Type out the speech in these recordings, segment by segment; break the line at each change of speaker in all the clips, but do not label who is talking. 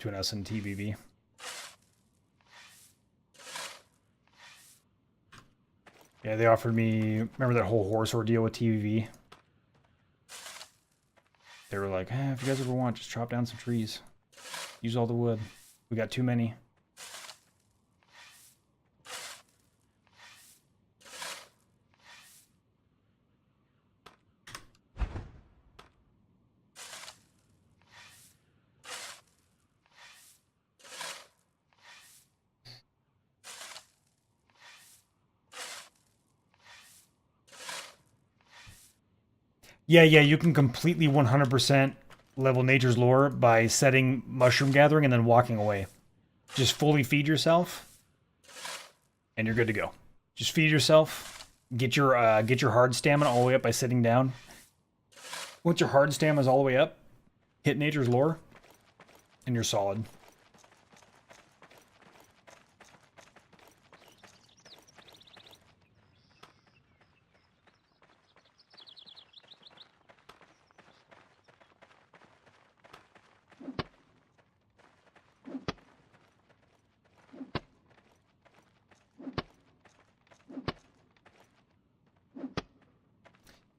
between us and TVV. Yeah, they offered me, remember that whole horse ordeal with TVV? They were like, if you guys ever want, just chop down some trees. Use all the wood. We got too many. Yeah, you can completely 100% level nature's lore by setting mushroom gathering and then walking away. Just fully feed yourself, and you're good to go. Just feed yourself. Get your hard stamina all the way up by sitting down. Once your hard stamina is all the way up, hit nature's lore, and you're solid.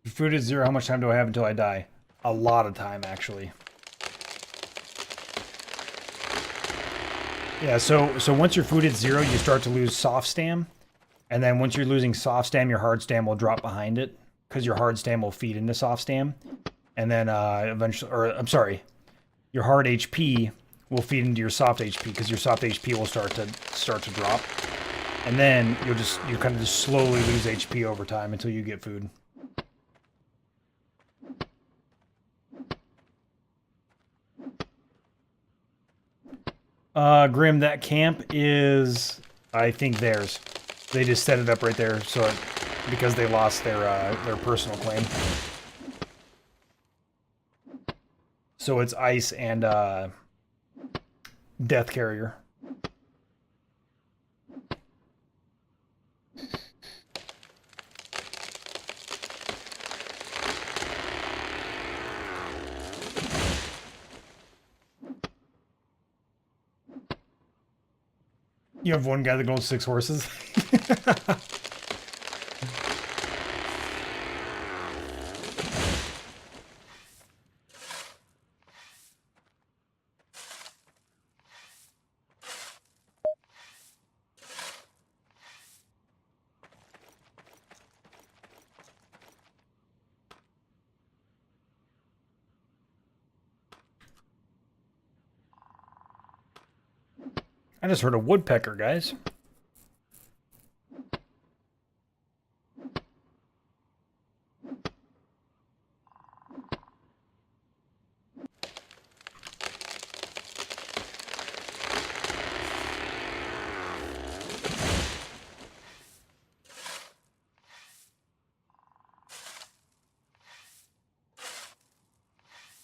Food is 0. How much time do I have until I die? A lot of time, actually. Yeah, so once your food hits 0, you start to lose soft stam. And then once you're losing soft stam, your hard stam will drop behind it. Because your hard stam will feed into soft stam. And then eventually, or I'm sorry, your hard HP will feed into your soft HP. Because your soft HP will start to drop. And then you kind of just slowly lose HP over time until you get food. Grim, that camp is, I think, theirs. They just set it up right there, so because they lost their personal claim. So it's ice and death carrier. You have one guy that goes 6 horses. I just heard a woodpecker, guys.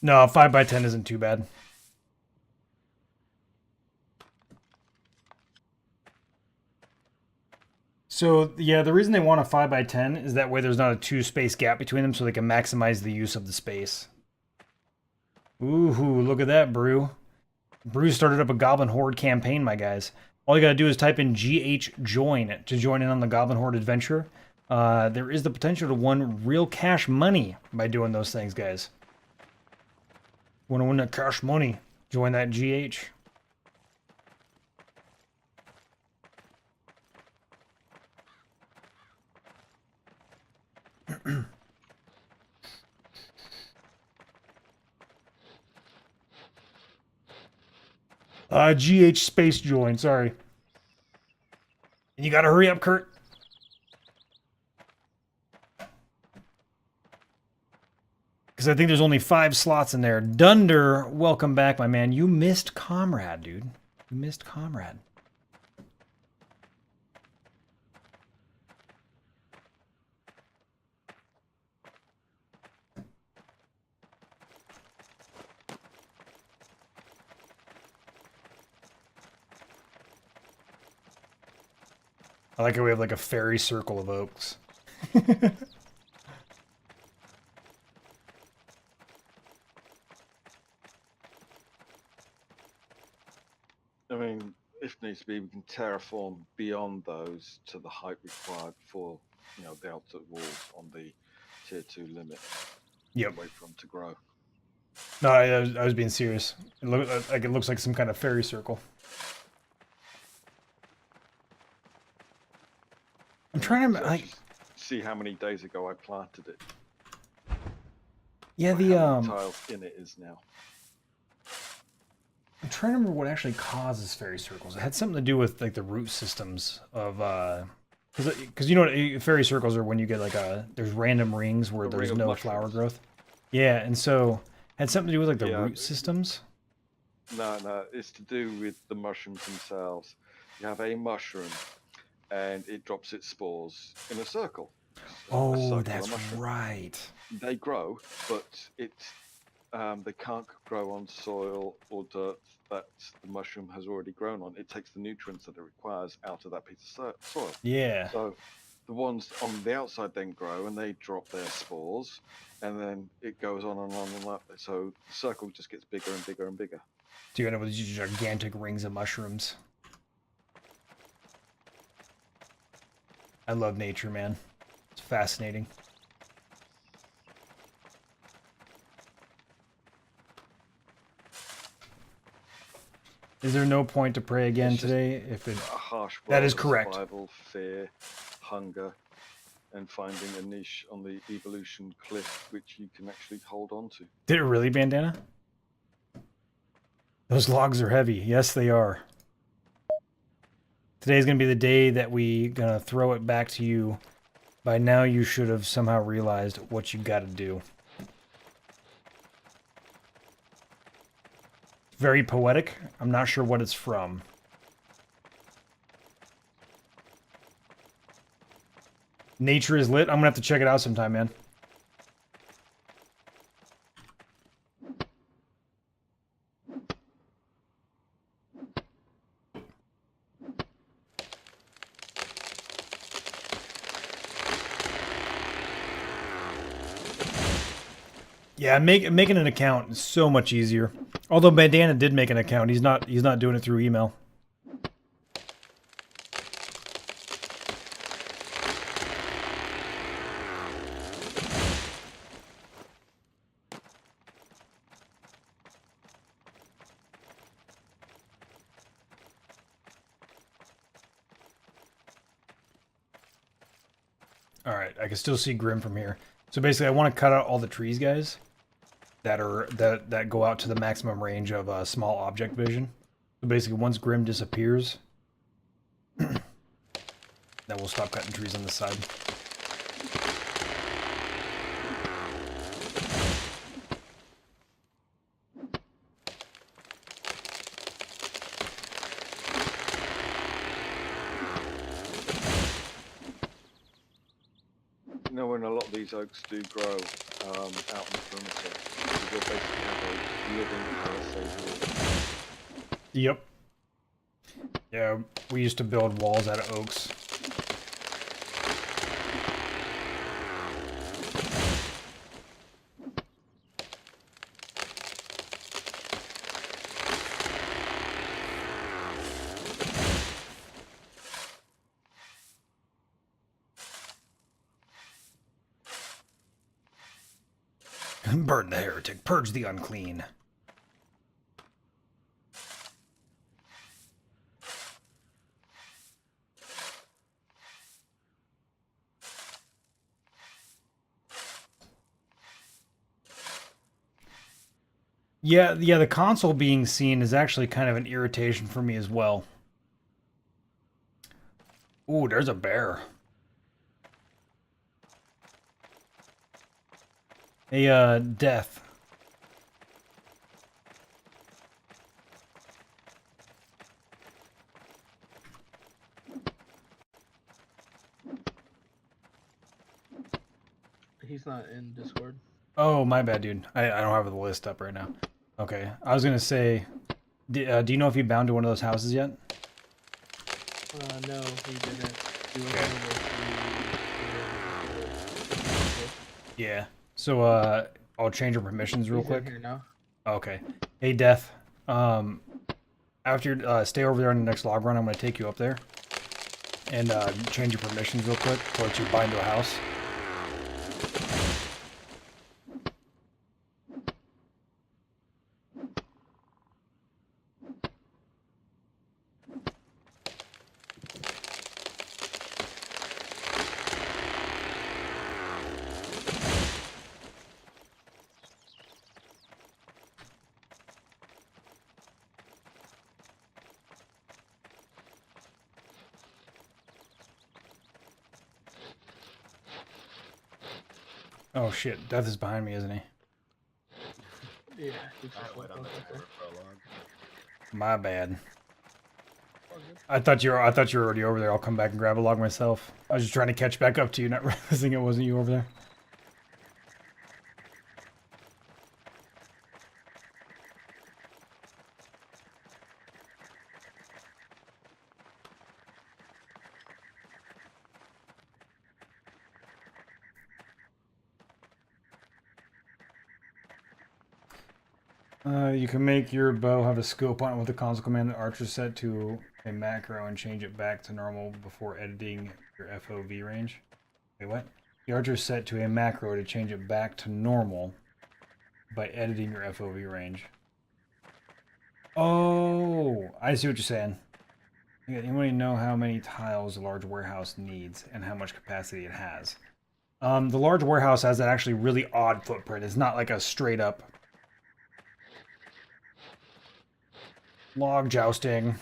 No, 5x10 isn't too bad. So, yeah, the reason they want a 5x10 is that way there's not a 2-space gap between them so they can maximize the use of the space. Ooh, look at that, Brew. Brew started up a Goblin Horde campaign, my guys. All you gotta do is type in GH join to join in on the Goblin Horde adventure. There is the potential to win real cash money by doing those things, guys. Want to win that cash money? Join that GH. GH space join, sorry. And you gotta hurry up, Kurt. Because I think there's only 5 slots in there. Dunder, welcome back, my man. You missed Comrade, dude. You missed Comrade. I like how we have like a fairy circle of oaks.
I mean, if needs be, we can terraform beyond those to the height required for, the outer walls on the tier 2 limit.
Yep.
Wait for them to grow.
No, I was being serious. It looks like some kind of fairy circle. I'm trying to like
see how many days ago I planted it.
Yeah,
how many tiles in it is now.
I'm trying to remember what actually causes fairy circles. It had something to do with like the root systems of because you know what fairy circles are when you get like there's random rings where there's no flower growth. Yeah, and so it had something to do with like the root systems.
No, it's to do with the mushrooms themselves. You have a mushroom, and it drops its spores in a circle.
Oh, that's right.
They grow, but they can't grow on soil or dirt that the mushroom has already grown on. It takes the nutrients that it requires out of that piece of soil.
Yeah.
So the ones on the outside then grow and they drop their spores, and then it goes on and on and on. So the circle just gets bigger and bigger and bigger.
So you end up with these gigantic rings of mushrooms. I love nature, man. It's fascinating. Is there no point to pray again today? If it
a harsh world,
that is correct.
Survival, fear, hunger, and finding a niche on the evolution cliff which you can actually hold on to.
Did it really, Bandana? Those logs are heavy. Yes, they are. Today's gonna be the day that we gonna throw it back to you. By now, you should have somehow realized what you got to do. Very poetic. I'm not sure what it's from. Nature is lit. I'm gonna have to check it out sometime, man. Yeah, making an account is so much easier. Although Bandana did make an account, he's not doing it through email. All right, I can still see Grim from here. So basically, I want to cut out all the trees, guys, that go out to the maximum range of small object vision. So basically, once Grim disappears, then we'll stop cutting trees on the side.
When a lot of these oaks do grow out in the perimeter, you'll basically have a living palisade wall.
Yep. Yeah, we used to build walls out of oaks. Burn the heretic, purge the unclean. Yeah, the console being seen is actually kind of an irritation for me as well. Ooh, there's a bear. A death.
He's not in Discord.
Oh, my bad, dude. I don't have the list up right now. Okay, I was gonna say, do you know if he bound to one of those houses yet?
No, he didn't.
Yeah. So I'll change your permissions real quick.
Here now.
Okay. Hey, Death. After stay over there on the next log run, I'm going to take you up there and change your permissions real quick to let you bind to a house. Oh shit, Death is behind me, isn't he?
Yeah. He just
I went
walked
on the
up there.
timer for a log.
My bad.
All good.
I thought you were already over there. I'll come back and grab a log myself. I was just trying to catch back up to you, not realizing it wasn't you over there. You can make your bow have a skill point with the console command that archer set to a macro and change it back to normal before editing your FOV range. Wait, what? The archer is set to a macro to change it back to normal by editing your FOV range. Oh, I see what you're saying. Anybody know how many tiles a large warehouse needs and how much capacity it has? The large warehouse has an actually really odd footprint. It's not like a straight up log jousting.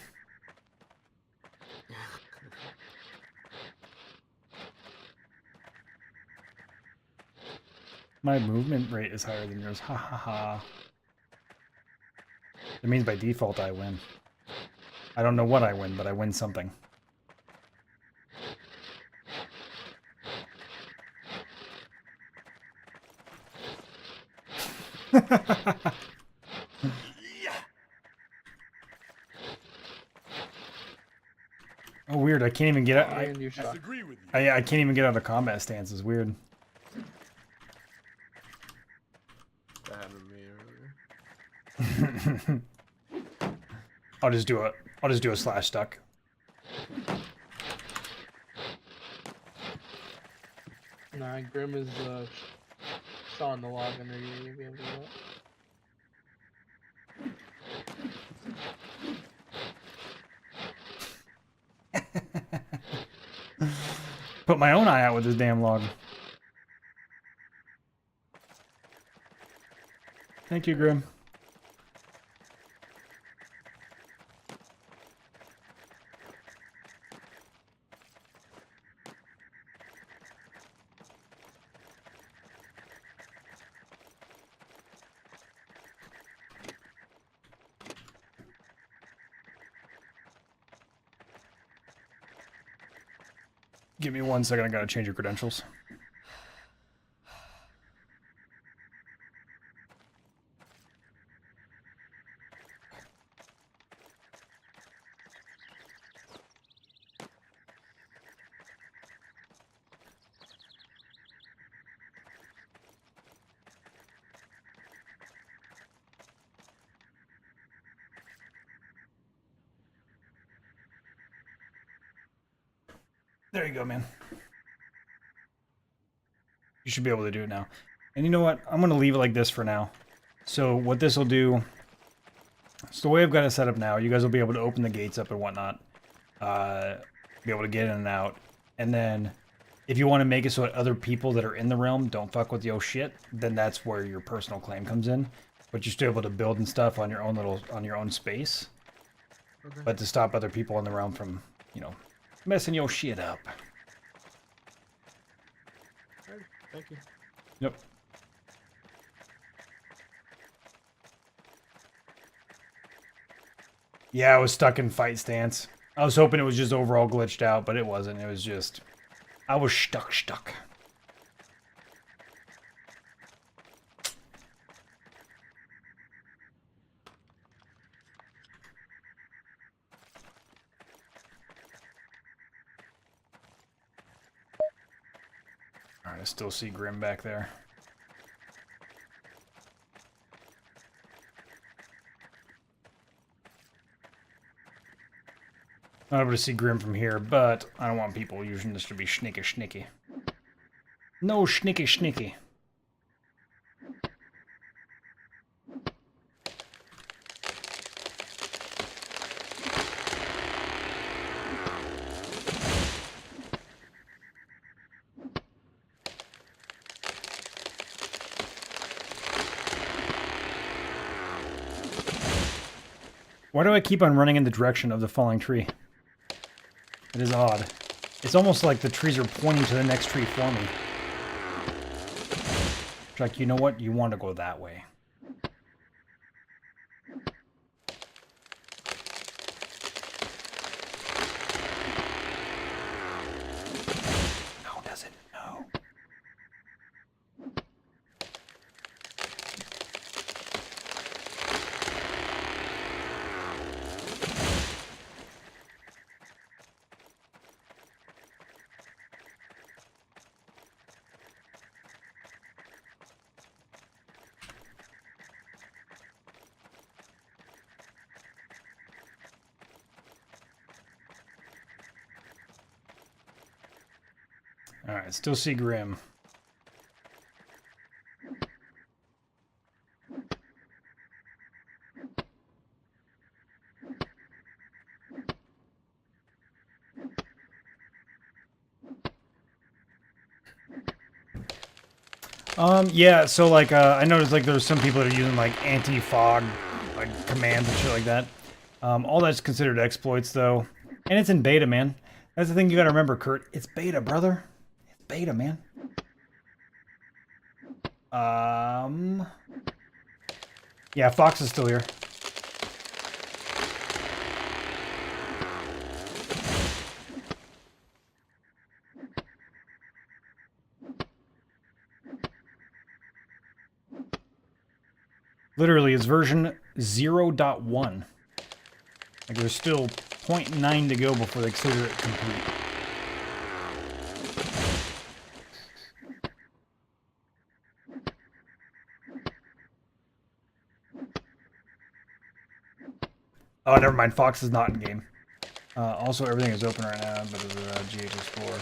My movement rate is higher than yours. Ha ha ha. It means by default I win. I don't know what I win, but I win something. Oh, weird. I can't even get out.
And you're stuck.
I can't even get out of combat stance. It's weird.
That happened to me earlier.
I'll just do a slash stuck.
Nah, Grim is sawing the log under you. You'll be able to do
Put my own eye out with this damn log. Thank you, Grim. Give me 1 second, I gotta change your credentials. There you go, man. You should be able to do it now. And you know what? I'm going to leave it like this for now. So what this will do... So the way I've got it set up now, you guys will be able to open the gates up and whatnot. Be able to get in and out. And then if you want to make it so that other people that are in the realm don't fuck with your shit, then that's where your personal claim comes in. But you're still able to build and stuff on your own space.
Okay.
But to stop other people in the realm from, you know, messing your shit up.
Alright, thank you.
Yep. Yeah, I was stuck in fight stance. I was hoping it was just overall glitched out, but it wasn't. It was just... I was stuck. Alright, I still see Grim back there. Not able to see Grim from here, but I don't want people using this to be schnicky. No schnicky. Why do I keep on running in the direction of the falling tree? It is odd. It's almost like the trees are pointing to the next tree for me. It's like, you know what? You want to go that way. How does it know? Alright, still see Grim. Yeah, so like, I noticed like there's some people that are using like anti-fog, like commands and shit like that. All that's considered exploits though. And it's in beta, man. That's the thing you gotta remember, Kurt. It's beta, brother. It's beta, man. Yeah, Fox is still here. Literally, it's version 0.1. Like, there's still 0.9 to go before they consider it complete. Oh, never mind. Fox is not in game. Also, everything is open right now, but GH Explorer.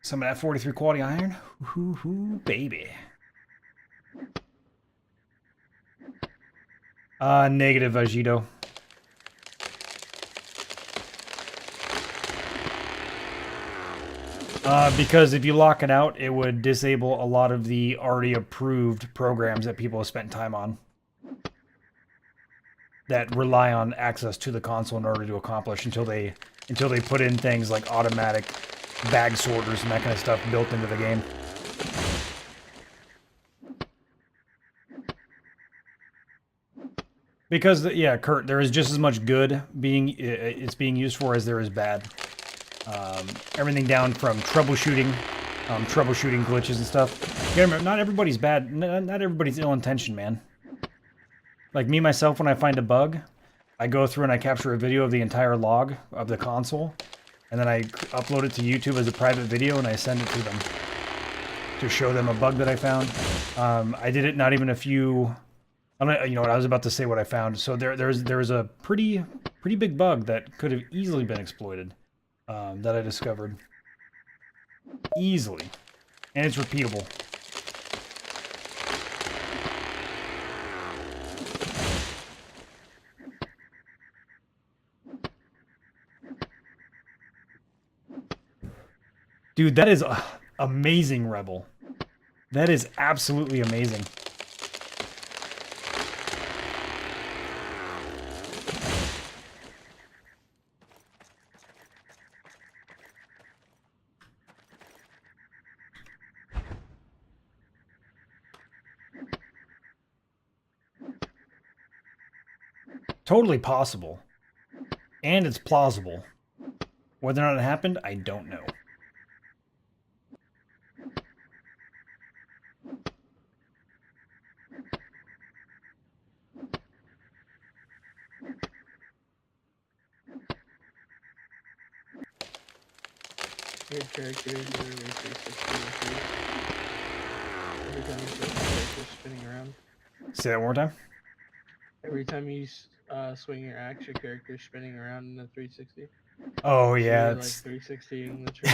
Some of that 43 quality iron. Hoo, baby. Negative, Vegito. Because if you lock it out, it would disable a lot of the already approved programs that people have spent time on that rely on access to the console in order to accomplish until they put in things like automatic bag sorters and that kind of stuff built into the game. Because, yeah, Kurt, there is just as much good it's being used for as there is bad. Everything down from troubleshooting glitches and stuff. You gotta remember, not everybody's bad. Not everybody's ill-intentioned, man. Like me, myself, when I find a bug, I go through and I capture a video of the entire log of the console, and then I upload it to YouTube as a private video, and I send it to them to show them a bug that I found. I did it not even a few... You know what, I was about to say what I found. So there's a pretty big bug that could have easily been exploited. That I discovered. Easily. And it's repeatable. Dude, that is amazing, Rebel. That is absolutely amazing. Totally possible. And it's plausible. Whether or not it happened, I don't know.
Your character is literally 360 degrees. Every time you see a character spinning around.
Say that one more time.
Every time you swing your axe, your character's spinning around in the 360.
Oh
So
yeah,
you're like
it's
360ing the tree.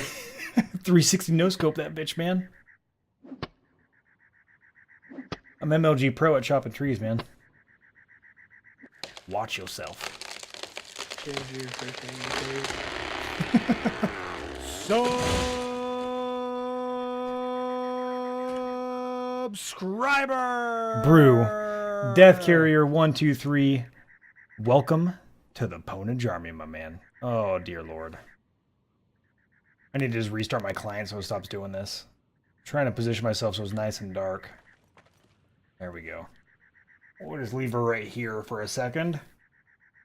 360 no scope that bitch, man. I'm MLG pro at chopping trees, man. Watch yourself.
Change your first name to Cave.
Subscriber Brew Death Carrier 123. Welcome to the Pwnage Army, my man. Oh dear lord. I need to just restart my client so it stops doing this. I'm trying to position myself so it's nice and dark. There we go. We'll just leave her right here for a second.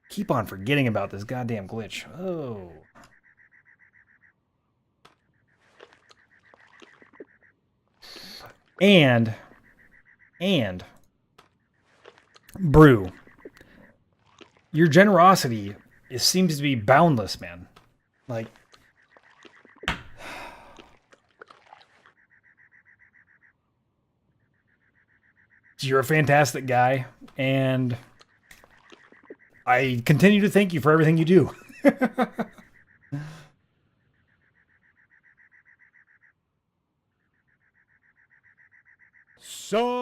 Keep on forgetting about this goddamn glitch. Oh. And Brew, your generosity seems to be boundless, man. Like, you're a fantastic guy, and I continue to thank you for everything you do. Subscriber!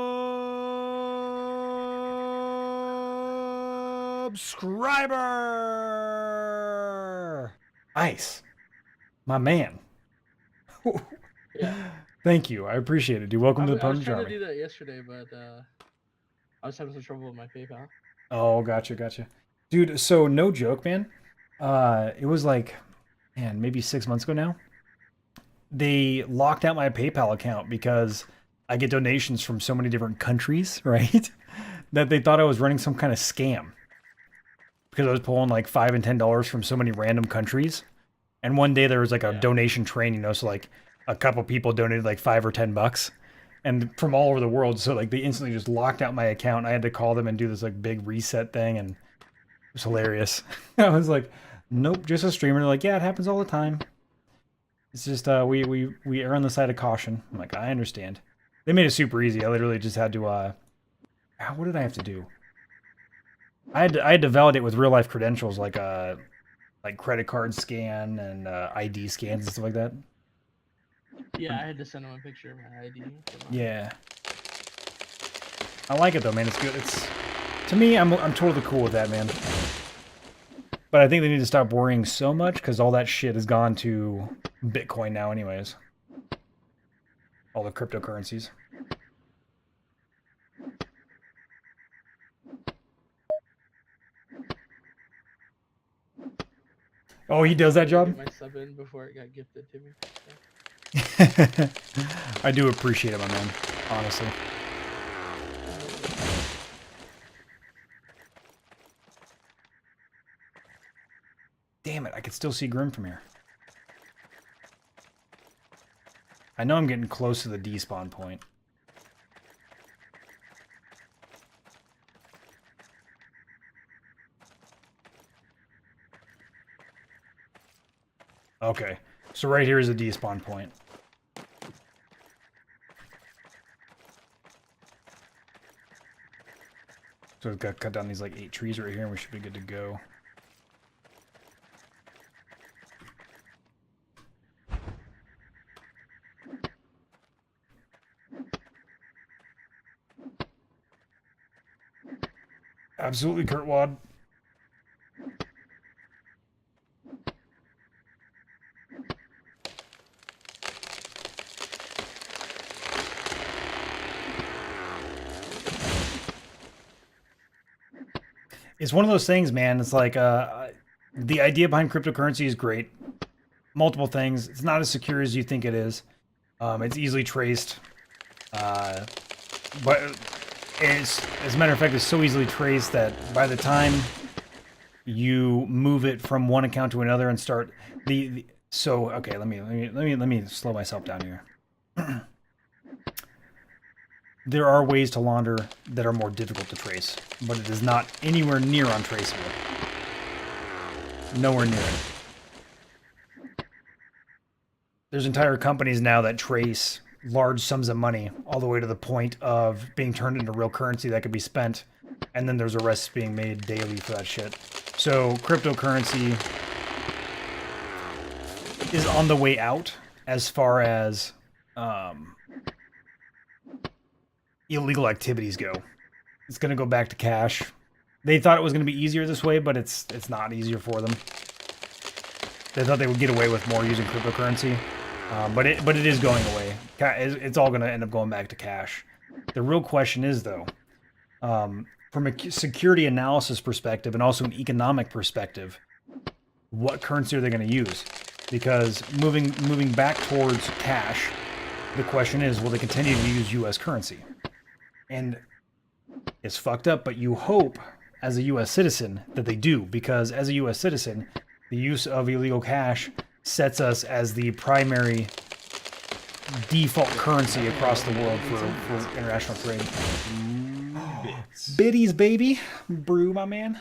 Ice. My man.
Yeah.
Thank you. I appreciate it, dude. Welcome to the
I was
Pwnage
trying to
Army.
do that yesterday, but I was having some trouble with my PayPal.
Oh, gotcha. Dude, so no joke, man. It was like, man, maybe 6 months ago now. They locked out my PayPal account because I get donations from so many different countries, right? That they thought I was running some kind of scam. Because I was pulling like $5 and $10 from so many random countries. And one day there was like a donation train, you know, so like a couple people donated like $5 or $10. And from all over the world, so like they instantly just locked out my account. I had to call them and do this like big reset thing, and it was hilarious. I was like, nope, just a streamer. They're like, yeah, it happens all the time. It's just we err on the side of caution. I'm like, I understand. They made it super easy. I literally just had to what did I have to do? I had to validate with real life credentials like credit card scan and ID scans and stuff like that.
Yeah, I had to send him a picture of my ID.
Yeah. I like it though, man. It's good. It's to me, I'm totally cool with that, man. But I think they need to stop worrying so much because all that shit has gone to Bitcoin now, anyways. All the cryptocurrencies. Oh, he does that job?
Get my sub in before it got gifted to me.
I do appreciate it, my man. Honestly. Damn it, I can still see Grim from here. I know I'm getting close to the despawn point. Okay, so right here is a despawn point. So we've got to cut down these like 8 trees right here and we should be good to go. Absolutely, Kurtwad. It's one of those things, man. It's like the idea behind cryptocurrency is great. Multiple things. It's not as secure as you think it is. It's easily traced. But as a matter of fact, it's so easily traced that by the time you move it from one account to another and start so okay, let me slow myself down here. There are ways to launder that are more difficult to trace, but it is not anywhere near untraceable. Nowhere near it. There's entire companies now that trace large sums of money all the way to the point of being turned into real currency that could be spent And then there's arrests being made daily for that shit. So cryptocurrency is on the way out as far as illegal activities go. It's going to go back to cash. They thought it was going to be easier this way, but it's not easier for them. They thought they would get away with more using cryptocurrency, but it is going away. It's all going to end up going back to cash. The real question is, though, from a security analysis perspective and also an economic perspective, what currency are they going to use? Because moving back towards cash, the question is, will they continue to use U.S. currency? And it's fucked up, but you hope as a U.S. citizen that they do, because as a U.S. citizen, the use of illegal cash sets us as the primary default currency across the world for international trade. Biddies, baby. Brew, my man.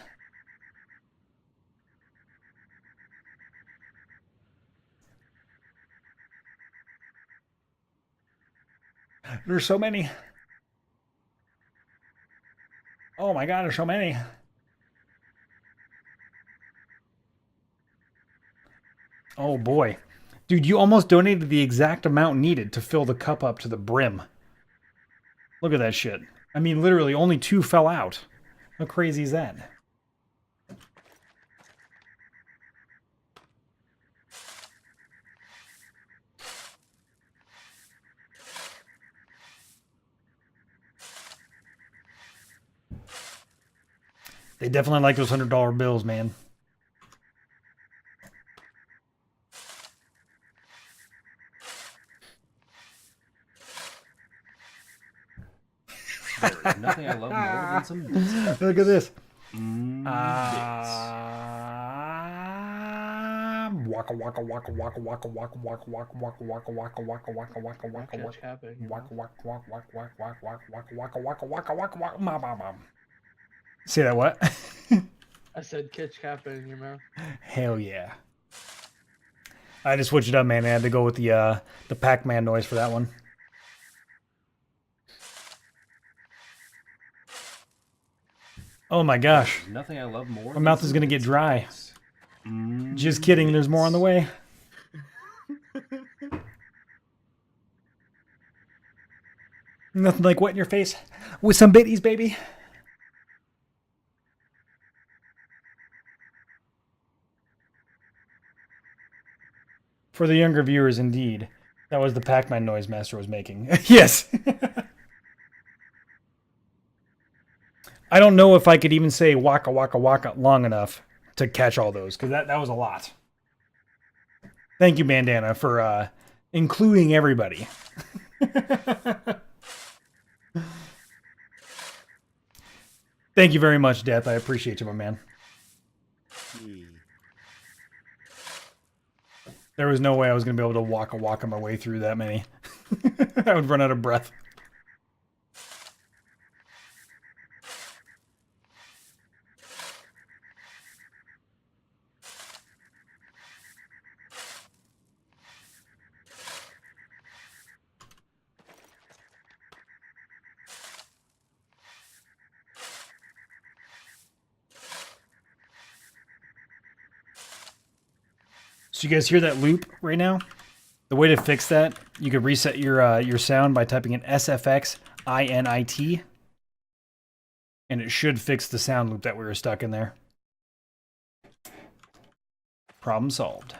There's so many. Oh my god, there's so many. Oh boy. Dude, you almost donated the exact amount needed to fill the cup up to the brim. Look at that shit. I mean, literally, only 2 fell out. How crazy is that? They definitely like those $100 bills, man.
There is nothing I love more than some bits.
Look at this. Waka waka waka waka waka waka waka waka waka waka waka waka waka waka waka
Catch
waka
happening.
waka waka waka waka waka waka waka waka waka waka waka mom. Say that what?
I said catch happening in your mouth.
Hell yeah. I just switched it up, man. I had to go with the Pac-Man noise for that one. Oh my gosh.
There's nothing I love more.
My mouth is gonna get dry. Just kidding, there's more on the way. Nothing like wet in your face with some biddies, baby. For the younger viewers, indeed. That was the Pac-Man noise Master was making. Yes! I don't know if I could even say waka waka waka long enough to catch all those, because that was a lot. Thank you, Bandana, for including everybody. Thank you very much, Death. I appreciate you, my man. There was no way I was going to be able to waka my way through that many. I would run out of breath. So you guys hear that loop right now? The way to fix that, you could reset your sound by typing in SFX-INIT, and it should fix the sound loop that we were stuck in there. Problem solved.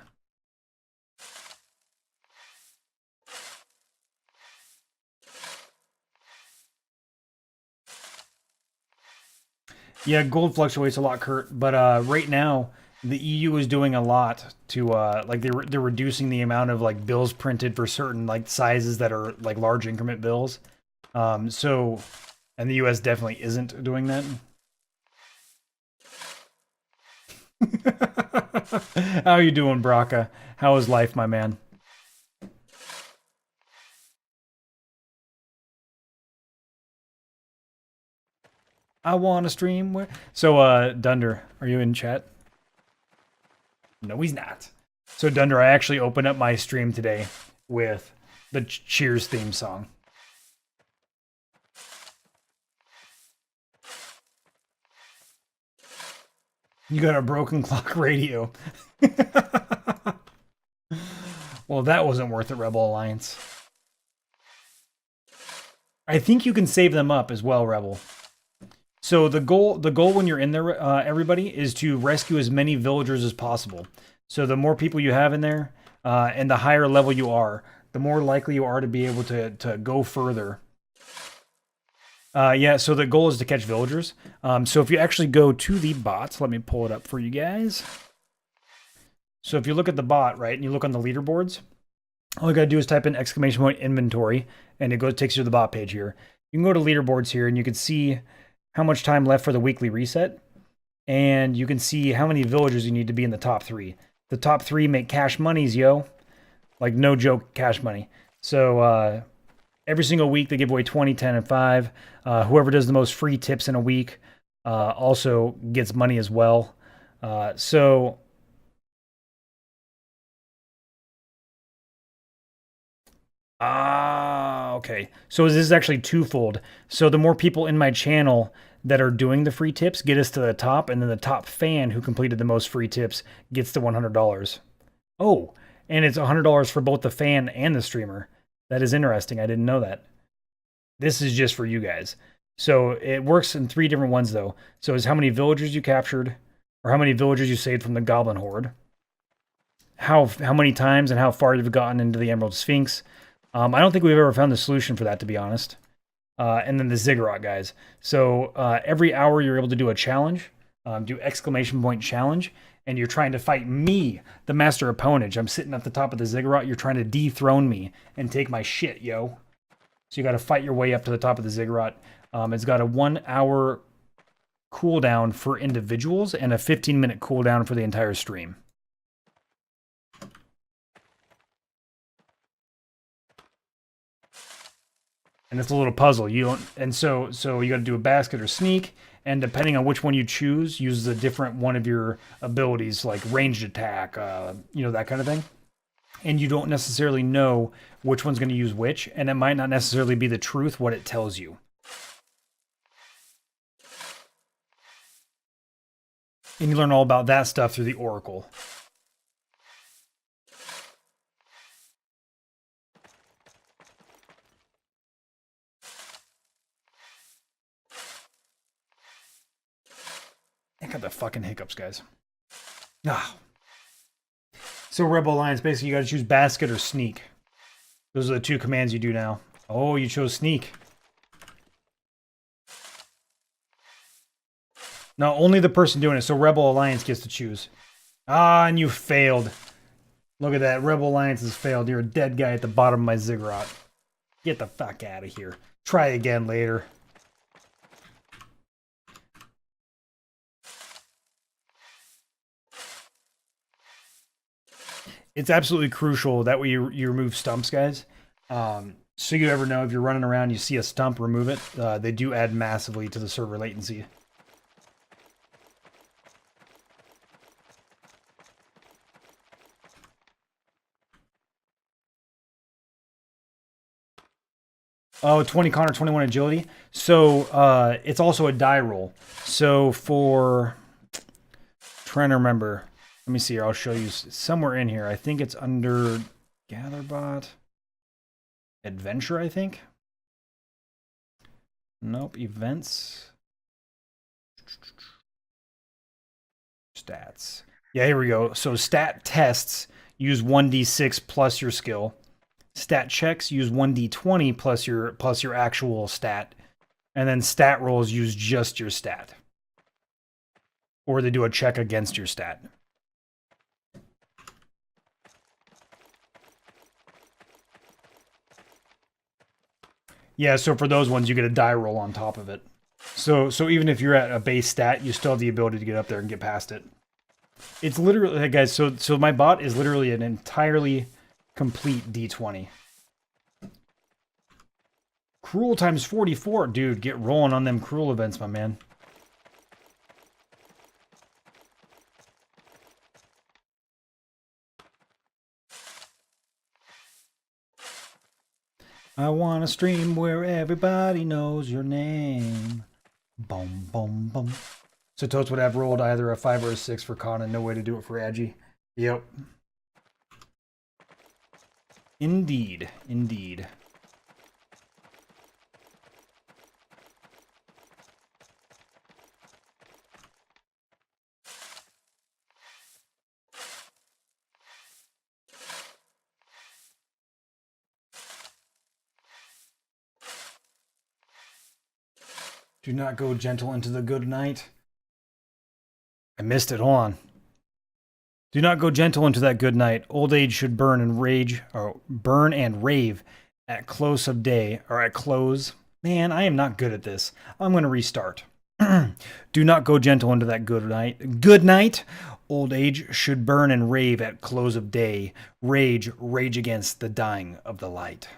Yeah, gold fluctuates a lot, Kurt, but right now the EU is doing a lot to like they're reducing the amount of like bills printed for certain like sizes that are like large increment bills. So, and the US definitely isn't doing that. How you doing, Braca? How is life, my man? I want to stream where. So, Dunder, are you in chat? No, he's not. So, Dunder, I actually opened up my stream today with the Cheers theme song. You got a broken clock radio. Well, that wasn't worth it, Rebel Alliance. I think you can save them up as well, Rebel. So the goal when you're in there, everybody, is to rescue as many villagers as possible. So the more people you have in there, and the higher level you are, the more likely you are to be able to go further. Yeah, so the goal is to catch villagers. So if you actually go to the bots, let me pull it up for you guys. So if you look at the bot, right, and you look on the leaderboards, all you gotta do is type in !inventory, and it takes you to the bot page here. You can go to leaderboards here, and you can see how much time left for the weekly reset, and you can see how many villagers you need to be in the top 3. The top 3 make cash monies, yo. Like, no joke, cash money. So, every single week they give away 20, 10, and 5. Whoever does the most free tips in a week also gets money as well. Okay. So this is actually twofold. So the more people in my channel that are doing the free tips get us to the top, and then the top fan who completed the most free tips gets the $100. Oh, and it's $100 for both the fan and the streamer. That is interesting. I didn't know that. This is just for you guys. So it works in 3 different ones, though. So it's how many villagers you captured, or how many villagers you saved from the Goblin Horde, how many times and how far you've gotten into the Emerald Sphinx. I don't think we've ever found the solution for that, to be honest. And then the ziggurat, guys. So every hour you're able to do a challenge, do ! challenge, and you're trying to fight me, the Masterofpwnage. I'm sitting at the top of the ziggurat. You're trying to dethrone me and take my shit, yo. So you got to fight your way up to the top of the ziggurat. It's got a 1 hour cooldown for individuals and a 15-minute cooldown for the entire stream. And it's a little puzzle. So you got to do a basket or sneak, and depending on which one you choose, use a different one of your abilities, like ranged attack, that kind of thing. And you don't necessarily know which one's going to use which, and it might not necessarily be the truth what it tells you. And you learn all about that stuff through the Oracle. I got the fucking hiccups, guys. Ah. So Rebel Alliance, basically you got to choose basket or sneak. Those are the 2 commands you do now. Oh, you chose sneak. No, only the person doing it. So Rebel Alliance gets to choose. Ah, and you failed. Look at that. Rebel Alliance has failed. You're a dead guy at the bottom of my ziggurat. Get the fuck out of here. Try again later. It's absolutely crucial that way you remove stumps, guys. So you ever know if you're running around, you see a stump, remove it. They do add massively to the server latency. Oh, 20 Connor, 21 agility. So it's also a die roll. So for... trying to remember... Let me see here. I'll show you somewhere in here. I think it's under Gatherbot. Adventure, I think. Nope. Events. Stats. Yeah, here we go. So stat tests use 1d6 plus your skill. Stat checks use 1d20 plus your actual stat. And then stat rolls use just your stat. Or they do a check against your stat. Yeah, so for those ones, you get a die roll on top of it. So even if you're at a base stat, you still have the ability to get up there and get past it. It's literally, guys, so my bot is literally an entirely complete D20. Cruel times 44. Dude, get rolling on them cruel events, my man. I want a stream where everybody knows your name. Boom, boom, boom. So Totes would have rolled either a 5 or a 6 for con and no way to do it for Agi. Yep. Indeed. Indeed. Do not go gentle into the good night. I missed it. Hold on. Do not go gentle into that good night. Old age should burn and rage, or burn and rave at close of day, or at close. Man, I am not good at this. I'm going to restart. Do not go gentle into that good night. Good night. Old age should burn and rave at close of day. Rage, rage against the dying of the light.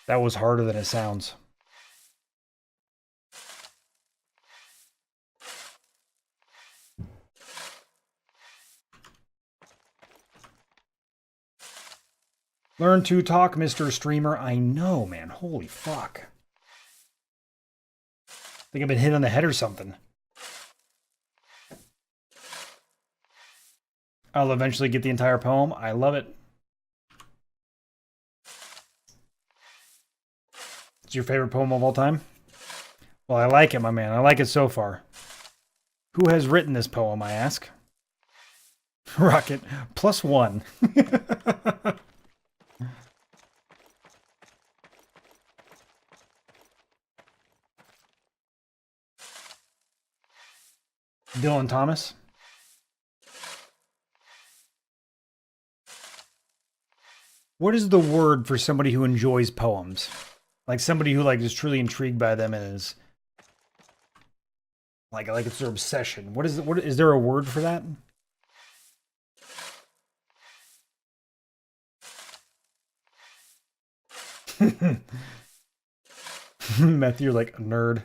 That was harder than it sounds. Learn to talk, Mr. Streamer. I know, man. Holy fuck. I think I've been hit on the head or something. I'll eventually get the entire poem. I love it. It's your favorite poem of all time? Well, I like it, my man. I like it so far. Who has written this poem, I ask? Rocket. +1. Dylan Thomas. What is the word for somebody who enjoys poems? Like somebody who is truly intrigued by them and is like it's their obsession. What is there a word for that? Matthew, you're like a nerd.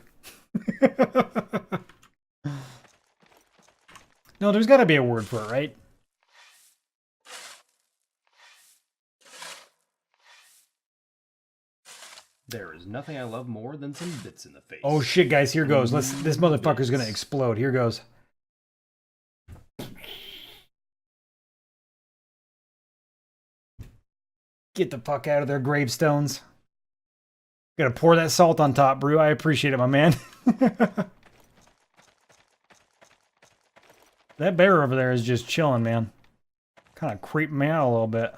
No, there's got to be a word for it, right?
There is nothing I love more than some bits in the face.
Oh shit, guys, here goes. This motherfucker's gonna explode. Here goes. Get the fuck out of there, gravestones. Gotta pour that salt on top, Brew. I appreciate it, my man. That bear over there is just chilling, man. Kind of creeping me out a little bit.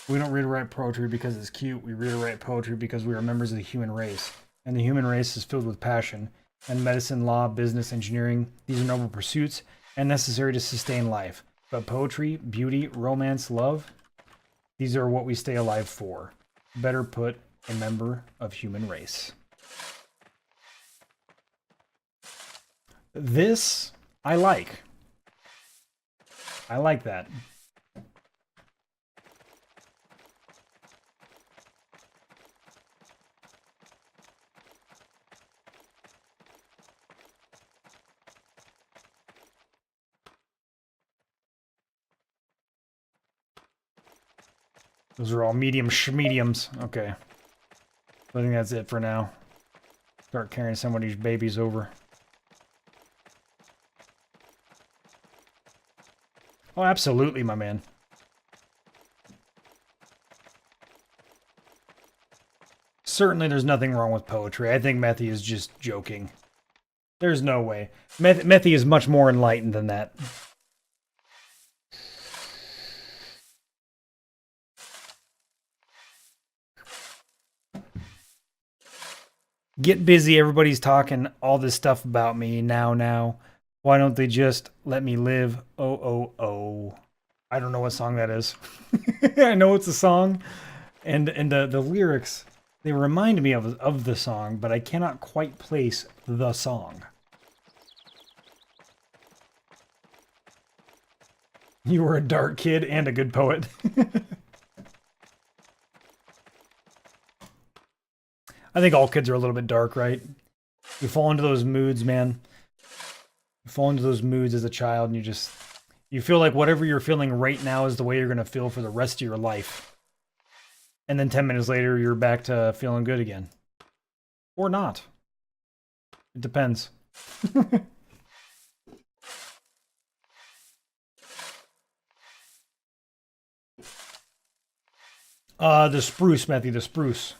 We don't read or write poetry because it's cute. We read or write poetry because we are members of the human race. And the human race is filled with passion. And medicine, law, business, engineering, these are noble pursuits and necessary to sustain life. But poetry, beauty, romance, love, these are what we stay alive for. Better put, a member of human race. This, I like. I like that. Those are all mediums. Okay. I think that's it for now. Start carrying somebody's babies over. Oh, absolutely, my man. Certainly there's nothing wrong with poetry. I think Methy is just joking. There's no way. Methy is much more enlightened than that. Get busy, everybody's talking all this stuff about me now. Why don't they just let me live? Oh. I don't know what song that is. I know it's a song. And the lyrics, they remind me of the song, but I cannot quite place the song. You were a dark kid and a good poet. I think all kids are a little bit dark, right? You fall into those moods, man. You fall into those moods as a child, and you feel like whatever you're feeling right now is the way you're going to feel for the rest of your life. And then 10 minutes later, you're back to feeling good again. Or not. It depends. The spruce, Matthew, the spruce.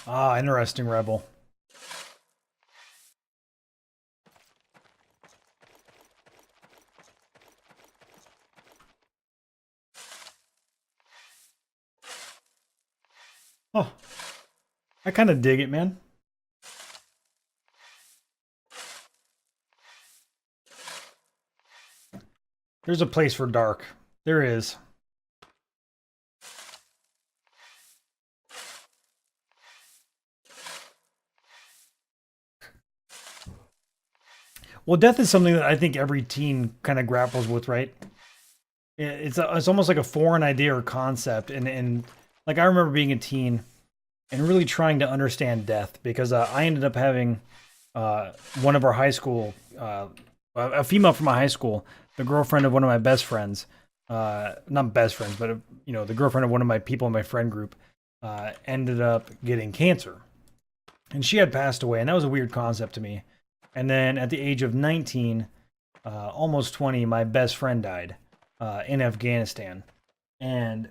Ah, interesting, Rebel. Oh, I kind of dig it, man. There's a place for dark. There is. Well, death is something that I think every teen kind of grapples with, right? It's almost like a foreign idea or concept, and like I remember being a teen and really trying to understand death because I ended up having one of our high school, a female from my high school, the girlfriend of one of my best friends, not best friends, but you know, the girlfriend of one of my people in my friend group, ended up getting cancer, and she had passed away, and that was a weird concept to me. And then at the age of 19, almost 20, my best friend died in Afghanistan, and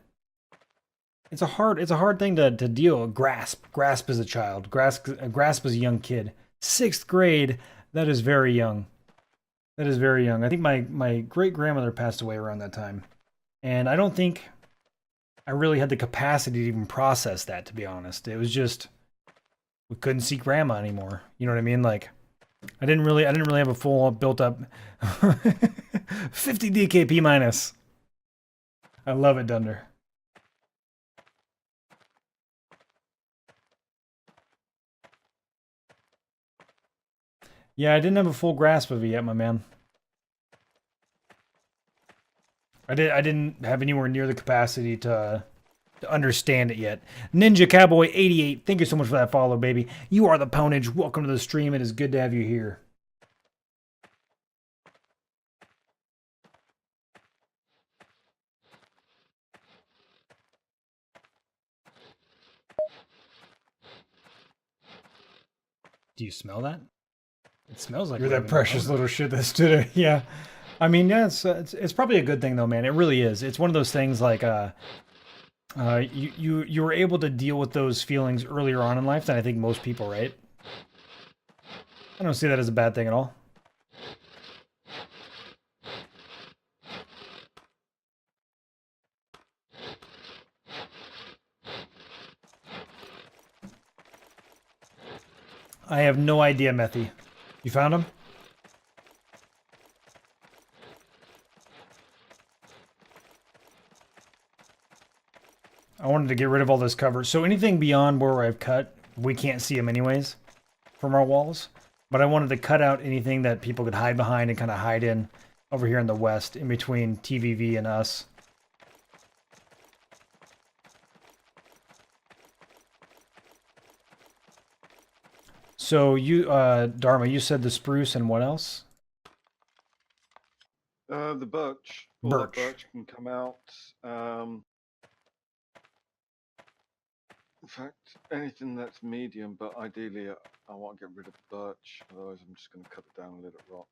it's a hard thing to deal. Grasp as a child, grasp as a young kid. 6th grade, that is very young. That is very young. I think my great grandmother passed away around that time, and I don't think I really had the capacity to even process that. To be honest, it was just we couldn't see grandma anymore. You know what I mean? Like I didn't really have a full built up 50 DKP minus. I love it, Dunder. Yeah, I didn't have a full grasp of it yet, my man. I didn't have anywhere near the capacity to understand it yet. Ninja Cowboy 88, thank you so much for that follow, baby. You are the Pwnage. Welcome to the stream. It is good to have you here. Do you smell that? It smells like you're that precious little shit that stood there. Yeah. I mean, yeah, it's probably a good thing though, man. It really is. It's one of those things like you were able to deal with those feelings earlier on in life than I think most people, right? I don't see that as a bad thing at all. I have no idea, Methy. You found him? I wanted to get rid of all this cover. So anything beyond where I've cut, we can't see them anyways from our walls. But I wanted to cut out anything that people could hide behind and kind of hide in over here in the west, in between TVV and us. So you, Dharma, you said the spruce and what else?
The birch. All
Birch.
that birch can come out. In fact, anything that's medium, but ideally I want to get rid of the birch. Otherwise, I'm just going to cut it down and let it rot.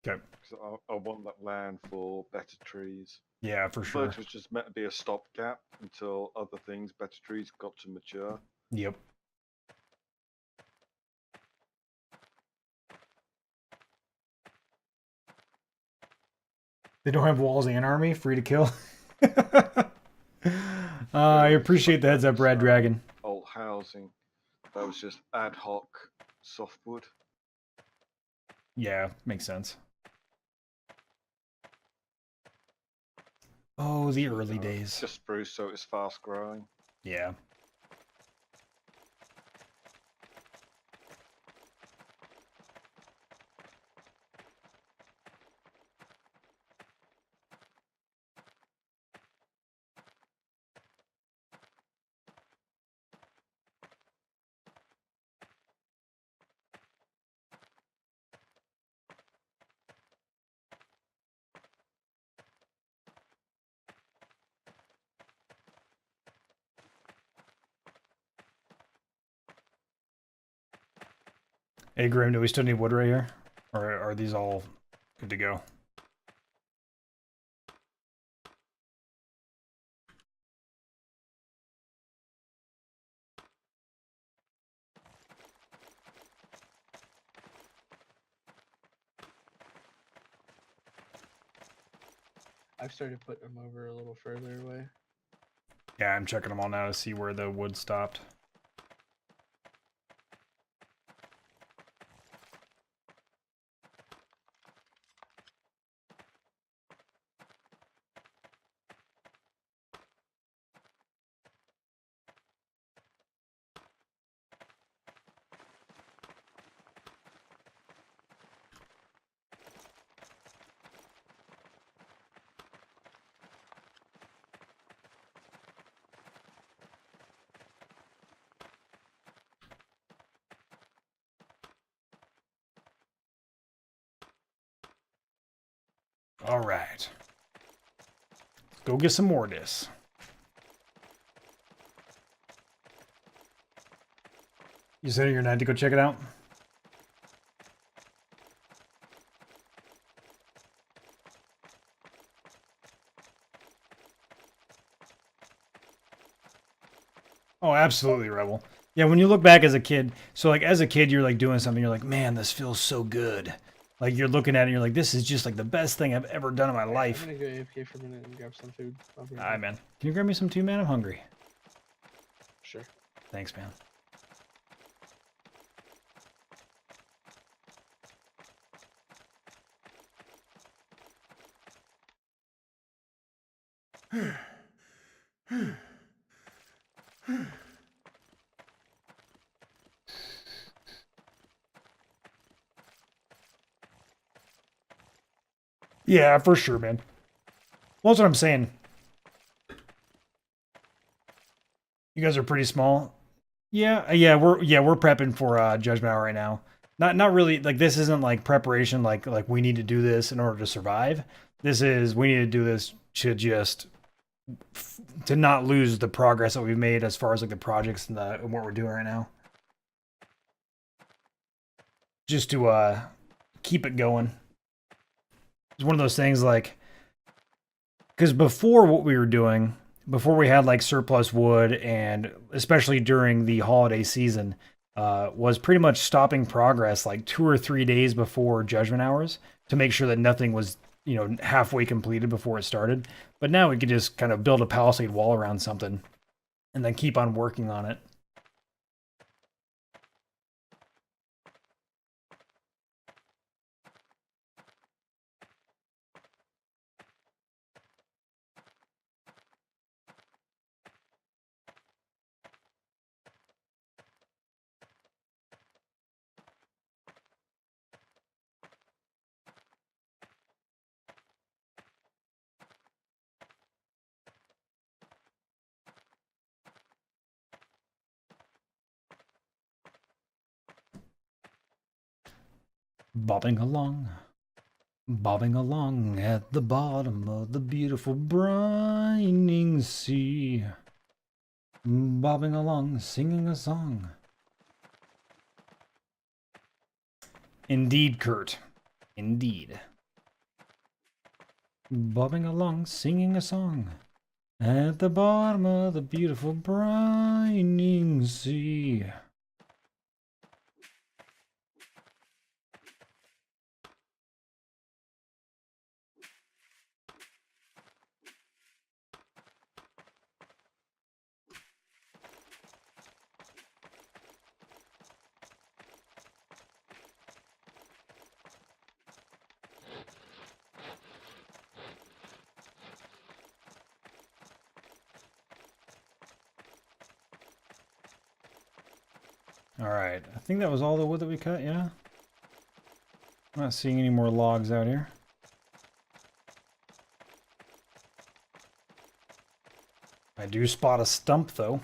Okay.
Because I want that land for better trees.
Yeah, for sure.
Birch was just meant to be a stopgap until other things, better trees, got to mature.
Yep. They don't have walls and army, free to kill. I appreciate the heads up, Brad Dragon.
Old housing. That was just ad hoc softwood.
Yeah, makes sense. Oh, the early days.
Just spruce, so it's fast growing.
Yeah. Hey, Grim, do we still need wood right here? Or are these all good to go?
I've started putting them over a little further away.
Yeah, I'm checking them all now to see where the wood stopped. All right. Go get some more of this. You said you're not to go check it out? Oh, absolutely, Rebel. Yeah, when you look back as a kid, so like as a kid, you're like doing something, you're like, man, this feels so good. Like you're looking at it, and you're like, this is just like the best thing I've ever done in my life.
I'm gonna go AFK for a minute and grab some food. I'll be
All
right
right,
back.
man. Can you grab me some too, man? I'm hungry.
Sure.
Thanks, man. Yeah, for sure, man. Well, that's what I'm saying. You guys are pretty small. Yeah, we're prepping for Judgment Hour right now. Not really like this isn't like preparation like we need to do this in order to survive. This is we need to do this to just to not lose the progress that we've made as far as like the projects and what we're doing right now. Just to keep it going. It's one of those things like because before what we were doing, before we had like surplus wood, and especially during the holiday season, was pretty much stopping progress like 2 or 3 days before judgment hours to make sure that nothing was, halfway completed before it started. But now we could just kind of build a palisade wall around something and then keep on working on it. Bobbing along. Bobbing along at the bottom of the beautiful brining sea. Bobbing along, singing a song. Indeed, Kurt. Indeed. Bobbing along, singing a song. At the bottom of the beautiful brining sea. Alright, I think that was all the wood that we cut, yeah? I'm not seeing any more logs out here. I do spot a stump, though.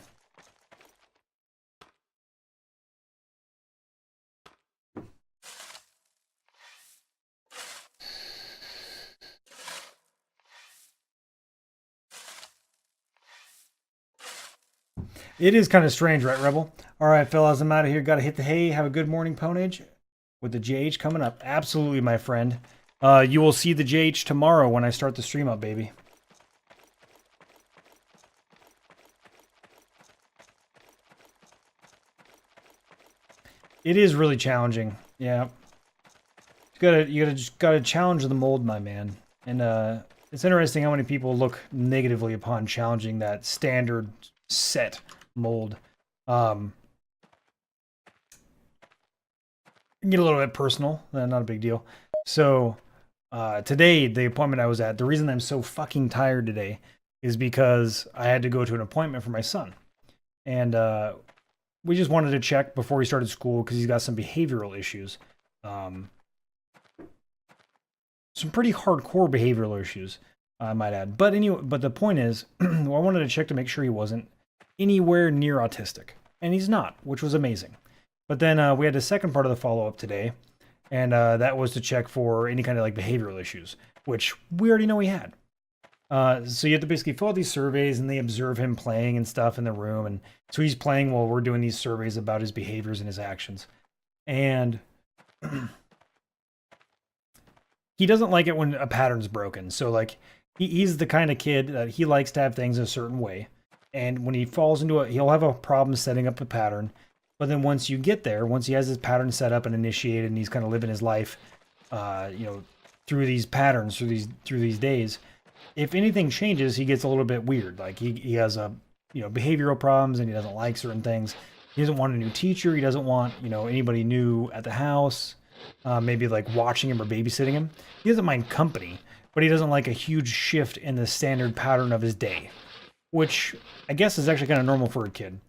It is kind of strange, right, Rebel? All right, fellas, I'm out of here. Got to hit the hay. Have a good morning, Pwnage, with the JH coming up. Absolutely, my friend. You will see the JH tomorrow when I start the stream up, baby. It is really challenging. Yeah. You gotta challenge the mold, my man. And it's interesting how many people look negatively upon challenging that standard set mold. Get a little bit personal, not a big deal. So today, the appointment I was at, the reason I'm so fucking tired today is because I had to go to an appointment for my son. And we just wanted to check before he started school because he's got some behavioral issues. Some pretty hardcore behavioral issues, I might add. But anyway, but the point is, I wanted to check to make sure he wasn't anywhere near autistic. And he's not, which was amazing. But then we had the second part of the follow-up today, and that was to check for any kind of like behavioral issues, which we already know he had. So you have to basically fill out these surveys, and they observe him playing and stuff in the room. And so he's playing while we're doing these surveys about his behaviors and his actions. And he doesn't like it when a pattern's broken. So like he's the kind of kid that he likes to have things a certain way. And when he falls into it, he'll have a problem setting up a pattern. But then once you get there, once he has his pattern set up and initiated, and he's kind of living his life, through these patterns, through these days, if anything changes, he gets a little bit weird. Like he has behavioral problems, and he doesn't like certain things. He doesn't want a new teacher. He doesn't want anybody new at the house. Maybe like watching him or babysitting him. He doesn't mind company, but he doesn't like a huge shift in the standard pattern of his day, which I guess is actually kind of normal for a kid.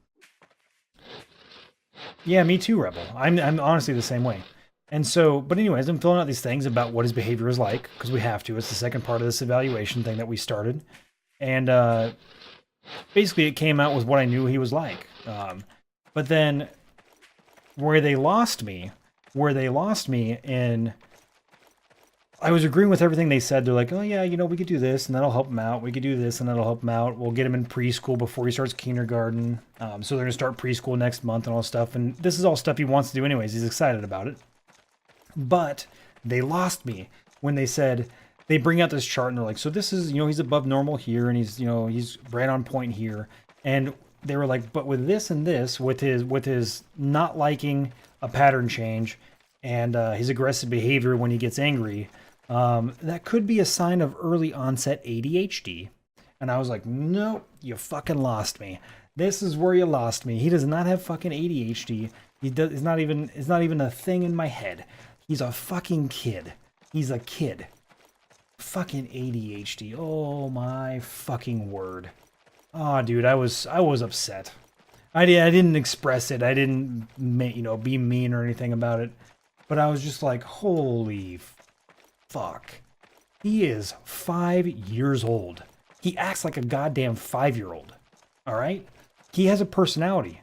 Yeah, me too, Rebel. I'm honestly the same way. And so, but anyways, I'm filling out these things about what his behavior is like, because we have to. It's the second part of this evaluation thing that we started. And basically it came out with what I knew he was like. But then where they lost me, and I was agreeing with everything they said. They're like, oh yeah, we could do this and that'll help him out. We could do this and that'll help him out. We'll get him in preschool before he starts kindergarten. So they're gonna start preschool next month and all stuff. And this is all stuff he wants to do anyways. He's excited about it. But they lost me when they said, they bring out this chart and they're like, so this is, he's above normal here, and he's right on point here. And they were like, but with this and this, with his not liking a pattern change and his aggressive behavior when he gets angry, that could be a sign of early onset ADHD. And I was like, nope, you fucking lost me. This is where you lost me. He does not have fucking ADHD. It's not even a thing in my head. He's a fucking kid. He's a kid. Fucking ADHD. Oh my fucking word. Oh, dude, I was upset. I didn't express it. I didn't, be mean or anything about it. But I was just like, holy fuck. He is 5 years old. He acts like a goddamn 5-year-old. All right? He has a personality.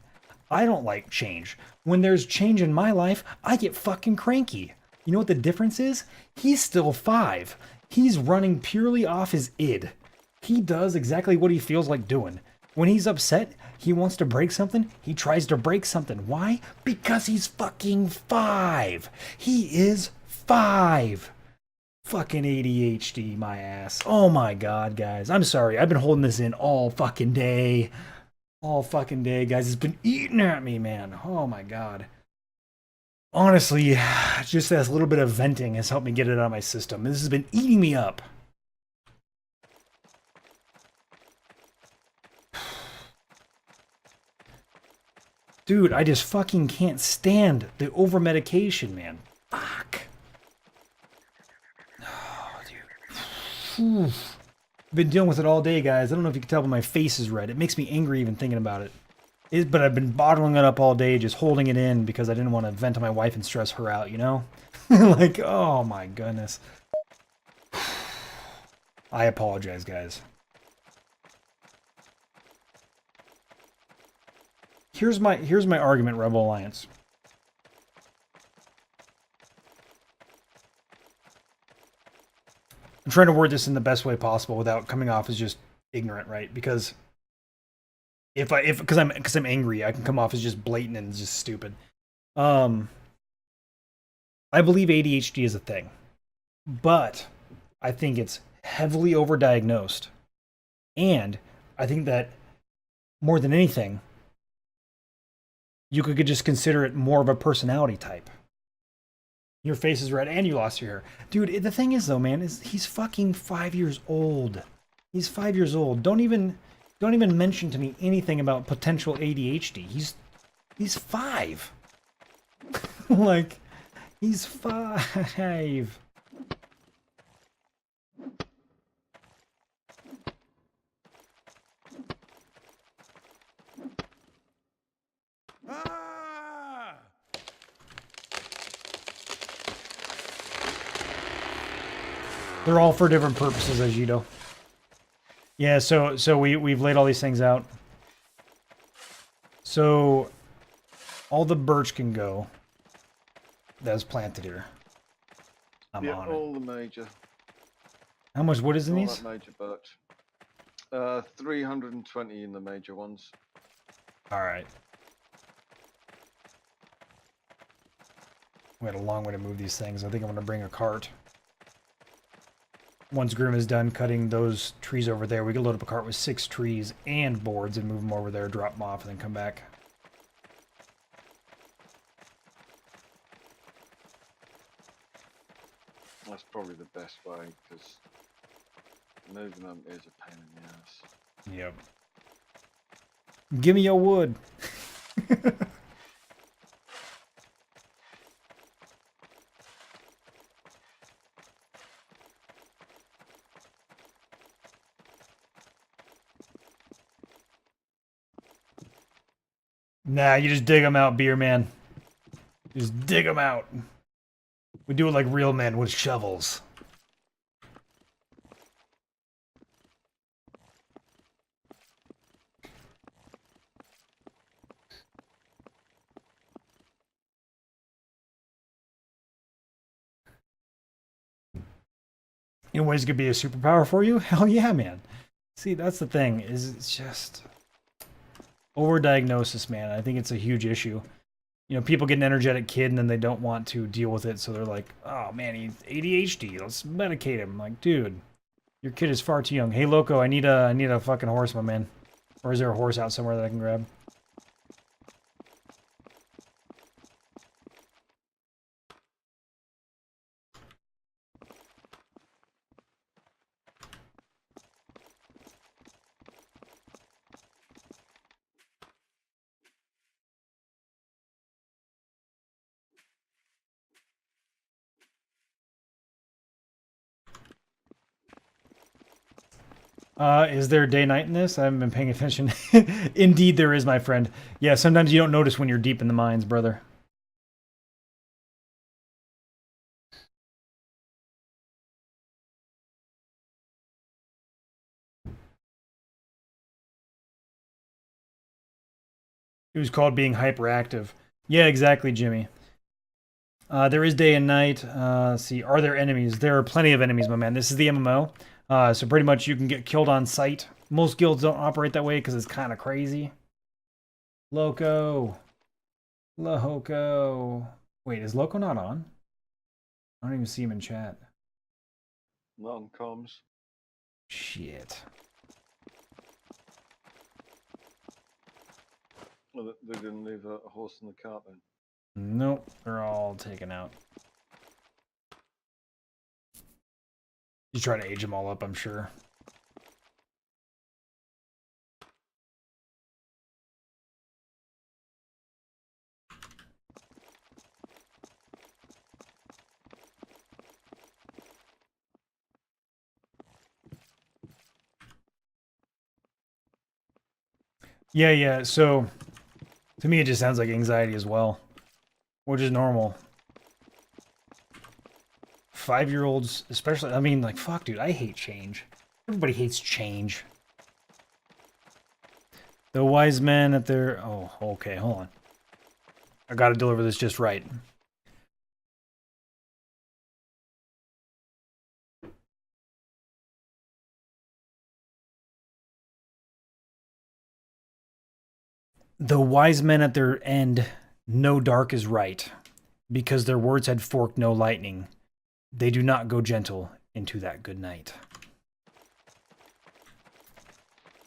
I don't like change. When there's change in my life, I get fucking cranky. You know what the difference is? He's still 5. He's running purely off his id. He does exactly what he feels like doing. When he's upset, he wants to break something, he tries to break something. Why? Because he's fucking 5. He is 5. Fucking ADHD, my ass. Oh my god, guys. I'm sorry. I've been holding this in all fucking day. All fucking day, guys. It's been eating at me, man. Oh my god. Honestly, just this little bit of venting has helped me get it out of my system. This has been eating me up. Dude, I just fucking can't stand the over-medication, man. Fuck. Oh, dude. I've been dealing with it all day, guys. I don't know if you can tell, but my face is red. It makes me angry even thinking about it. But I've been bottling it up all day, just holding it in because I didn't want to vent to my wife and stress her out, you know? Like, oh my goodness. I apologize, guys. Here's my argument, Rebel Alliance. I'm trying to word this in the best way possible without coming off as just ignorant, right? Because because I'm angry, I can come off as just blatant and just stupid. I believe ADHD is a thing, but I think it's heavily overdiagnosed, and I think that more than anything, you could just consider it more of a personality type. Your face is red and you lost your hair. Dude, the thing is though, man, is he's fucking 5 years old. He's 5 years old. Don't even mention to me anything about potential ADHD. He's 5. Like, he's 5. They're all for different purposes, Ajito. Yeah, so we've laid all these things out. So all the birch can go. That's planted here. I'm
Yeah,
on
all
it.
the major.
How much wood is in
All
these?
that major birch. 320 in the major ones.
All right. We had a long way to move these things. I think I'm going to bring a cart. Once Grim is done cutting those trees over there, we can load up a cart with 6 trees and boards and move them over there, drop them off, and then come back.
That's probably the best way, because moving them is a pain in the ass.
Yep. Give me your wood. Nah, you just dig them out, beer man. Just dig them out. We do it like real men with shovels. In ways could be a superpower for you? Hell yeah, man. See, that's the thing, is it's just overdiagnosis, man. I think it's a huge issue. You know, people get an energetic kid and then they don't want to deal with it, so they're like, oh man, he's ADHD, let's medicate him. I'm like, dude, your kid is far too young. Hey Loco, I need a fucking horse, my man. Or is there a horse out somewhere that I can grab? Is there day-night in this? I haven't been paying attention. Indeed there is, my friend. Yeah, sometimes you don't notice when you're deep in the mines, brother. It was called being hyperactive. Yeah, exactly, Jimmy. There is day and night. Let's see, are there enemies? There are plenty of enemies, my man. This is the MMO. So pretty much you can get killed on sight. Most guilds don't operate that way because it's kind of crazy. Loco. Loco. Wait, is Loco not on? I don't even see him in chat.
Not on comms.
Shit.
Well, they didn't leave a horse in the cart then.
Nope, they're all taken out. You try to age them all up, I'm sure. Yeah, so To me, it just sounds like anxiety as well, which is normal. 5-year-olds, especially, I mean, like, fuck, dude, I hate change. Everybody hates change. The wise men at their... Oh, okay, hold on. I gotta deliver this just right. The wise men at their end know dark is right, because their words had forked no lightning. They do not go gentle into that good night.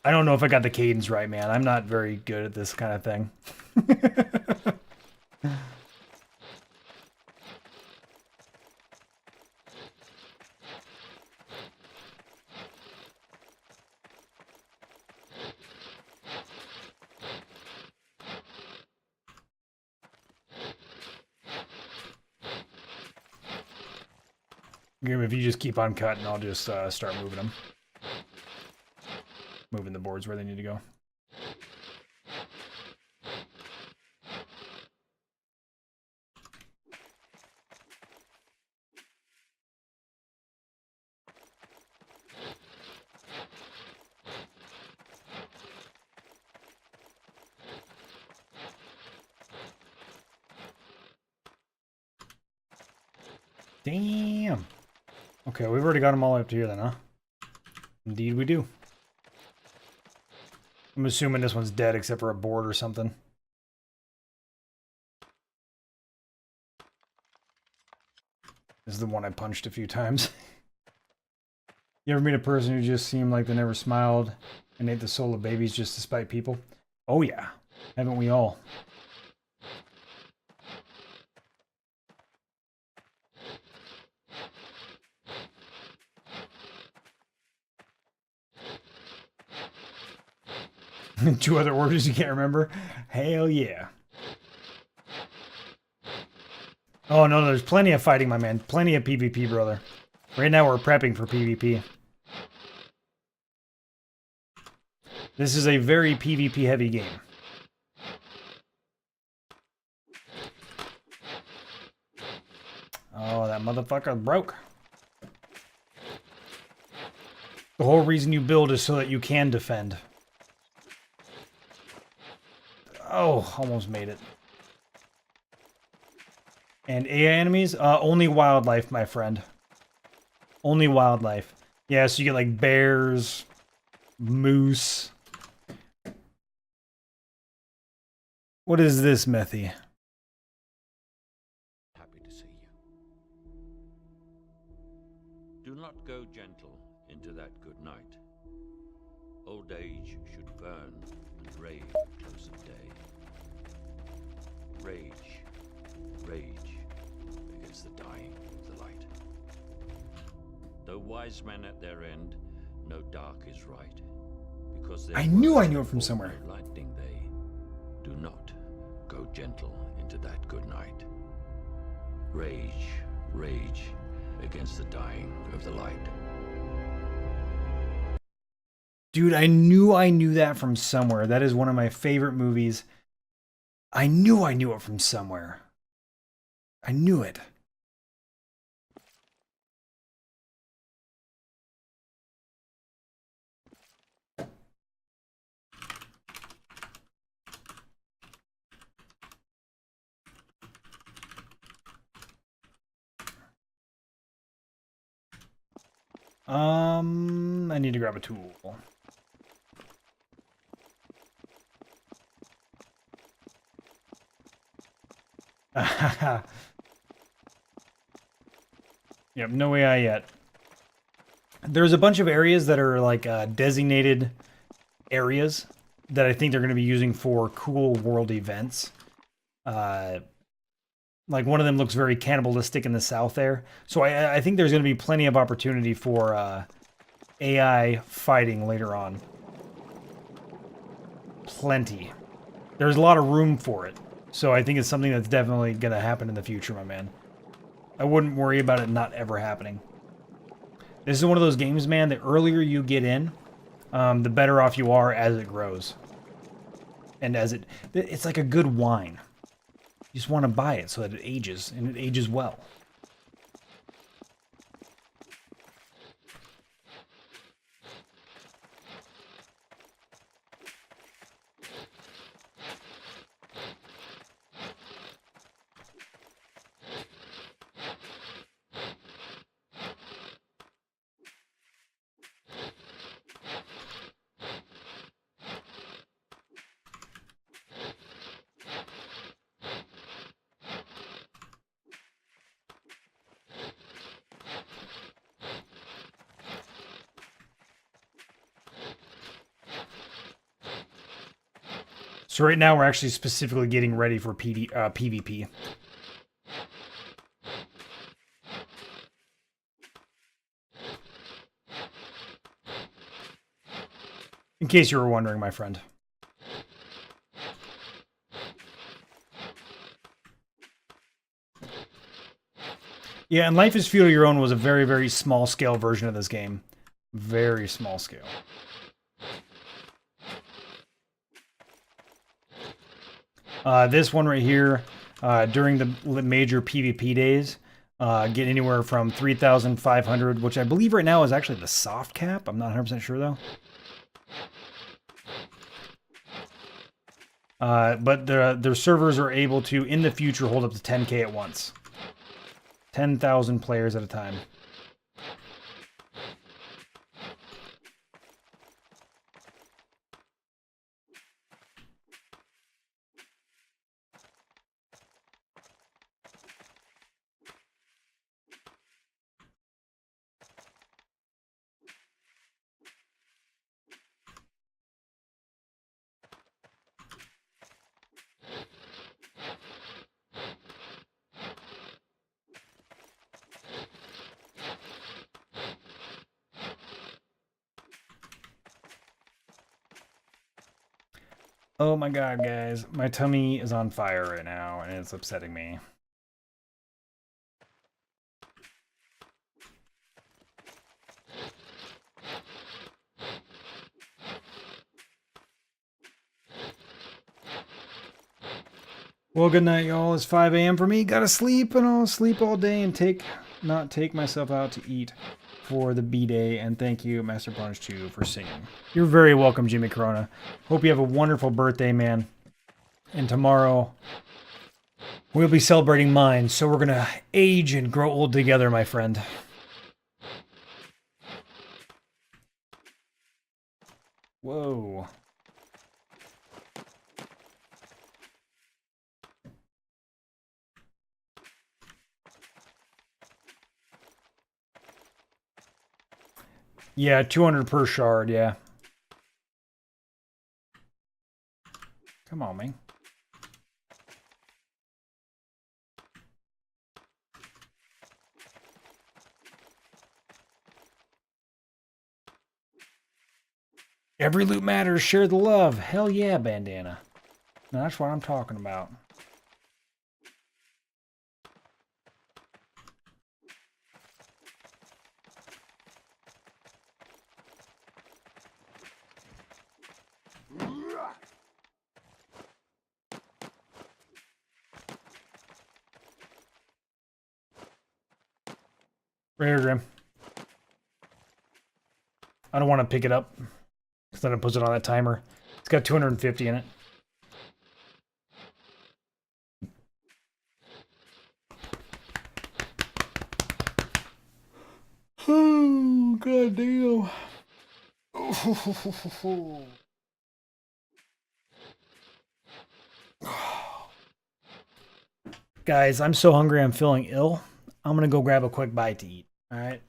I don't know if I got the cadence right, man. I'm not very good at this kind of thing. If you just keep on cutting, I'll just start moving them. Moving the boards where they need to go. Damn. Okay, we've already got them all up to here then, huh? Indeed we do. I'm assuming this one's dead except for a board or something. This is the one I punched a few times. You ever meet a person who just seemed like they never smiled and ate the soul of babies just to spite people? Oh yeah, haven't we all? Two other orders you can't remember? Hell yeah. Oh no, there's plenty of fighting, my man. Plenty of PvP, brother. Right now we're prepping for PvP. This is a very PvP heavy game. Oh, that motherfucker broke. The whole reason you build is so that you can defend. Oh, almost made it. And AI enemies? Only wildlife, my friend. Only wildlife. Yeah, so you get like bears, moose. What is this, Methy?
Happy to see you. Do not go gentle into that good night. Old age should burn and rave at close of day. Rage, rage against the dying of the light. Though wise men at their end know dark is right, because
I knew it from somewhere.
Lightning they do not go gentle into that good night. Rage, rage against the dying of the light.
Dude, I knew that from somewhere. That is one of my favorite movies. I knew it from somewhere. I knew it. I need to grab a tool. Yep, no AI yet. There's a bunch of areas that are like designated areas that I think they're going to be using for cool world events. Like one of them looks very cannibalistic in the south there. So I think there's going to be plenty of opportunity for AI fighting later on. Plenty. There's a lot of room for it. So I think it's something that's definitely going to happen in the future, my man. I wouldn't worry about it not ever happening. This is one of those games, man, the earlier you get in, the better off you are as it grows. And as it's like a good wine. You just want to buy it so that it ages, and it ages well. So right now we're actually specifically getting ready for PvP. In case you were wondering, my friend. Yeah, and Life is Feudal Your Own was a very, very small scale version of this game. Very small scale. This one right here, during the major PvP days, get anywhere from 3,500, which I believe right now is actually the soft cap. I'm not 100% sure though. But their servers are able to, in the future, hold up to 10K at once. 10,000 players at a time. Oh my god, guys. My tummy is on fire right now, and it's upsetting me. Well, good night, y'all. It's 5 a.m. for me. Gotta sleep, and I'll sleep all day and not take myself out to eat for the B-Day. And thank you, Masterofpwnage 2, for singing. You're very welcome, Jimmy Corona. Hope you have a wonderful birthday, man. And tomorrow, we'll be celebrating mine, so we're gonna age and grow old together, my friend. Whoa. Yeah, 200 per shard, yeah. Come on, man. Every loot matters, share the love. Hell yeah, bandana. Now, that's what I'm talking about. Right here, Grim. I don't want to pick it up, because then it puts it on that timer. It's got 250 in it. Oh, god damn. Guys, I'm so hungry I'm feeling ill. I'm gonna go grab a quick bite to eat. Alright?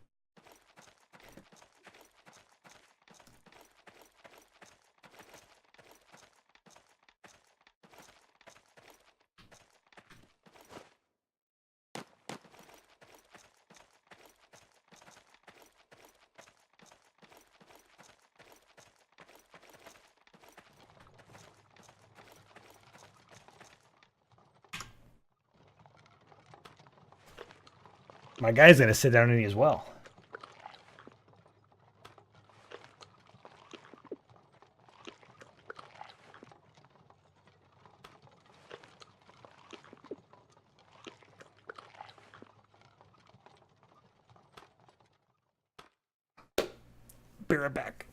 My guy's gonna sit down and eat as well. be right back.